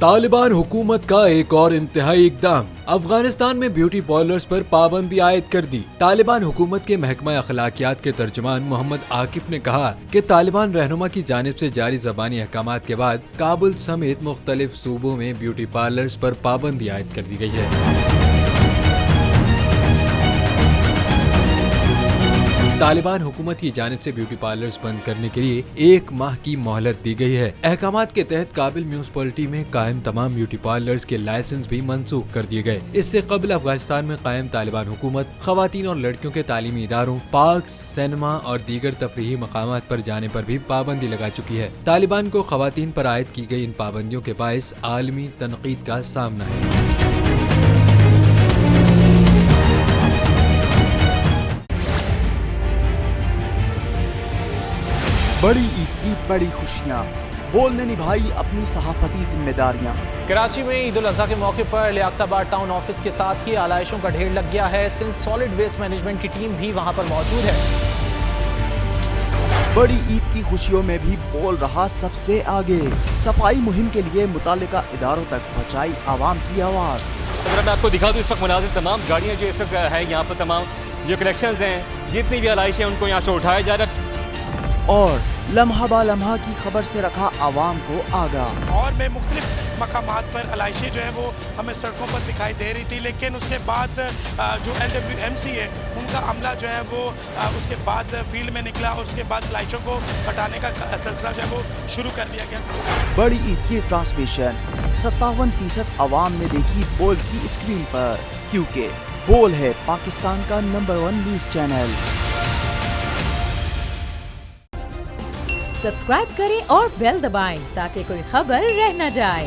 तालिबान हुकूमत का एक और इंतहाई इकदाम, अफगानिस्तान में ब्यूटी पार्लर्स पर पाबंदी आयद कर दी। तालिबान हुकूमत के महकमा अखलाकियात के तर्जुमान मोहम्मद आकिफ ने कहा कि तालिबान रहनुमा की जानिब से जारी ज़बानी अहकामात के बाद काबुल समेत मुख्तलिफ सूबों में ब्यूटी पार्लर्स पर पाबंदी आयद कर दी गई है। तालिबान हुकूमत की जानिब से ब्यूटी पार्लर्स बंद करने के लिए 1 माह की मोहलत दी गई है। अहकामात के तहत काबिल म्यूनिसिपैलिटी में कायम तमाम ब्यूटी पार्लर्स के लाइसेंस भी मंसूख कर दिए गए। इससे कबल अफगानिस्तान में कायम तालिबान हुकूमत खवातीन और लड़कियों के तालीमी इदारों, पार्क्स, सिनेमा और दीगर तफरीही मकामात पर जाने पर भी पाबंदी लगा चुकी है। तालिबान को खवातीन पर आयद की गई इन पाबंदियों के बायस आलमी तनकीद का सामना है। बड़ी ईद की बड़ी खुशियाँ, बोल ने निभाई अपनी सहाफती जिम्मेदारियाँ। कराची में ईद उल अज़हा के मौके पर लियाकताबाद टाउन ऑफिस के साथ ही आलाइशों का ढेर लग गया है। सिंध सॉलिड वेस्ट मैनेजमेंट की टीम भी वहां पर मौजूद है। बड़ी ईद की खुशियों में भी बोल रहा सबसे आगे, सफाई मुहिम के लिए मुतालिका इदारों तक पहुँचाई आवाम की आवाज़। अगर मैं आपको दिखा दूँ इस वक्त मुनाजिर तमाम गाड़ियाँ जो इस वक्त है यहाँ पर, तमाम जो कलेक्शंस हैं, जितनी भी आलाइश हैं उनको यहाँ से उठाया जा रहा है और लम्हा बा लम्हा की खबर से रखा आवाम को आगाह। और में मुख्तलिफ मकामात पर आलाइशें जो है वो हमें सड़कों पर दिखाई दे रही थी, लेकिन उसके बाद जो LWMC है उनका अमला जो है वो उसके बाद फील्ड में निकला और उसके बाद आलाइशों को हटाने का सिलसिला जो है वो शुरू कर दिया गया। बड़ी ईद की ट्रांसमिशन 57% आवाम ने देखी बोल की स्क्रीन पर, क्योंकि बोल है पाकिस्तान का नंबर 1 न्यूज चैनल। सब्सक्राइब करें और बेल दबाएं ताकि कोई खबर रह न जाए।